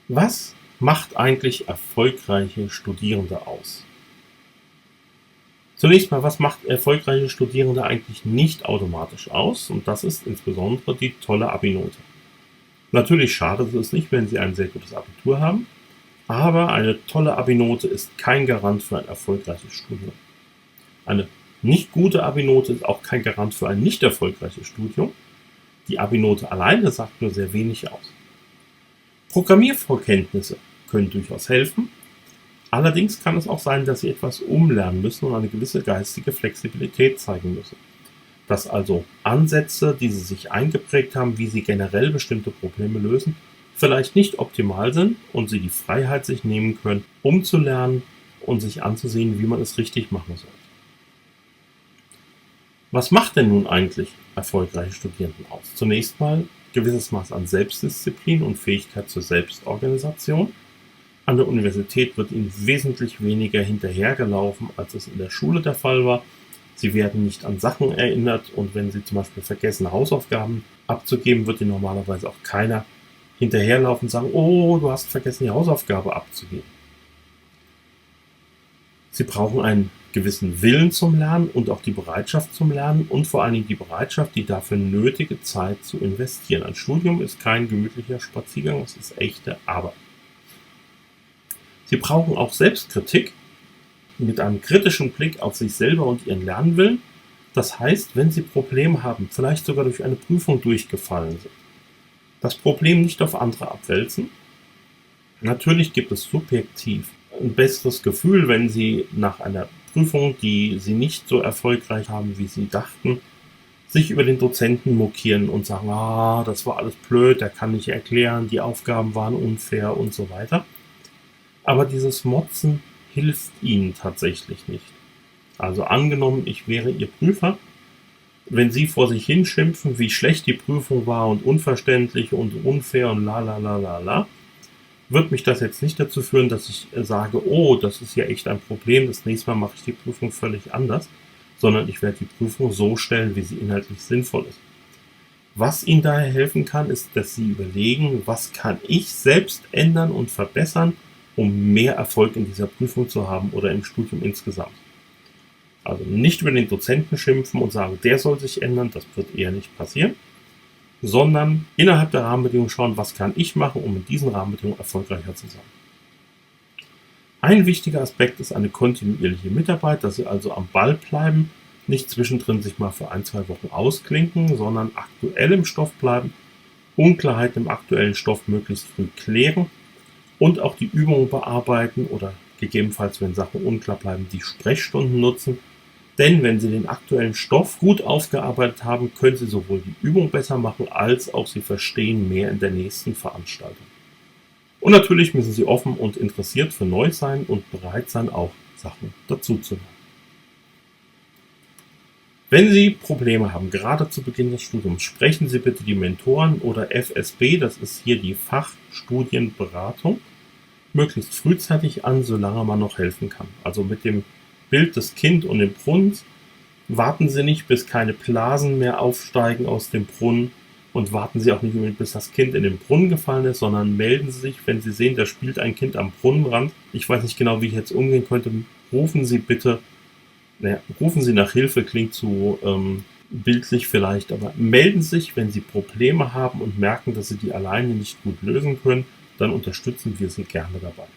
Was macht eigentlich erfolgreiche Studierende aus? Zunächst mal, was macht erfolgreiche Studierende eigentlich nicht automatisch aus? Und das ist insbesondere die tolle Abi-Note. Natürlich schadet es nicht, wenn Sie ein sehr gutes Abitur haben, aber eine tolle Abi-Note ist kein Garant für ein erfolgreiches Studium. Eine nicht gute Abi-Note ist auch kein Garant für ein nicht erfolgreiches Studium. Die Abi-Note alleine sagt nur sehr wenig aus. Programmiervorkenntnisse können durchaus helfen. Allerdings kann es auch sein, dass Sie etwas umlernen müssen und eine gewisse geistige Flexibilität zeigen müssen. Dass also Ansätze, die Sie sich eingeprägt haben, wie Sie generell bestimmte Probleme lösen, vielleicht nicht optimal sind und Sie die Freiheit sich nehmen können, umzulernen und sich anzusehen, wie man es richtig machen soll. Was macht denn nun eigentlich erfolgreiche Studierenden aus? Zunächst mal gewisses Maß an Selbstdisziplin und Fähigkeit zur Selbstorganisation. An der Universität wird ihnen wesentlich weniger hinterhergelaufen, als es in der Schule der Fall war. Sie werden nicht an Sachen erinnert und wenn sie zum Beispiel vergessen, Hausaufgaben abzugeben, wird ihnen normalerweise auch keiner hinterherlaufen und sagen, oh, du hast vergessen, die Hausaufgabe abzugeben. Sie brauchen einen gewissen Willen zum Lernen und auch die Bereitschaft zum Lernen und vor allen Dingen die Bereitschaft, die dafür nötige Zeit zu investieren. Ein Studium ist kein gemütlicher Spaziergang, es ist echte Arbeit. Sie brauchen auch Selbstkritik mit einem kritischen Blick auf sich selber und ihren Lernwillen. Das heißt, wenn Sie Probleme haben, vielleicht sogar durch eine Prüfung durchgefallen sind, das Problem nicht auf andere abwälzen. Natürlich gibt es subjektiv ein besseres Gefühl, wenn Sie nach einer Prüfung, die Sie nicht so erfolgreich haben, wie Sie dachten, sich über den Dozenten mokieren und sagen, das war alles blöd, der kann nicht erklären, die Aufgaben waren unfair und so weiter. Aber dieses Motzen hilft Ihnen tatsächlich nicht. Also angenommen, ich wäre Ihr Prüfer, wenn Sie vor sich hinschimpfen, wie schlecht die Prüfung war und unverständlich und unfair und la, wird mich das jetzt nicht dazu führen, dass ich sage, oh, das ist ja echt ein Problem, das nächste Mal mache ich die Prüfung völlig anders, sondern ich werde die Prüfung so stellen, wie sie inhaltlich sinnvoll ist. Was Ihnen daher helfen kann, ist, dass Sie überlegen, was kann ich selbst ändern und verbessern, um mehr Erfolg in dieser Prüfung zu haben oder im Studium insgesamt. Also nicht über den Dozenten schimpfen und sagen, der soll sich ändern, das wird eher nicht passieren, sondern innerhalb der Rahmenbedingungen schauen, was kann ich machen, um in diesen Rahmenbedingungen erfolgreicher zu sein. Ein wichtiger Aspekt ist eine kontinuierliche Mitarbeit, dass Sie also am Ball bleiben, nicht zwischendrin sich mal für 1-2 Wochen ausklinken, sondern aktuell im Stoff bleiben, Unklarheiten im aktuellen Stoff möglichst früh klären und auch die Übungen bearbeiten oder gegebenenfalls, wenn Sachen unklar bleiben, die Sprechstunden nutzen. Denn wenn Sie den aktuellen Stoff gut aufgearbeitet haben, können Sie sowohl die Übung besser machen, als auch Sie verstehen mehr in der nächsten Veranstaltung. Und natürlich müssen Sie offen und interessiert für Neues sein und bereit sein, auch Sachen dazuzulernen. Wenn Sie Probleme haben, gerade zu Beginn des Studiums, sprechen Sie bitte die Mentoren oder FSB, das ist hier die Fachstudienberatung, möglichst frühzeitig an, solange man noch helfen kann. Also mit dem Bild des Kind und dem Brunnen, warten Sie nicht, bis keine Blasen mehr aufsteigen aus dem Brunnen und warten Sie auch nicht unbedingt, bis das Kind in den Brunnen gefallen ist, sondern melden Sie sich, wenn Sie sehen, da spielt ein Kind am Brunnenrand. Ich weiß nicht genau, wie ich jetzt umgehen könnte. Rufen Sie bitte, rufen Sie nach Hilfe, klingt zu bildlich vielleicht, aber melden Sie sich, wenn Sie Probleme haben und merken, dass Sie die alleine nicht gut lösen können, dann unterstützen wir Sie gerne dabei.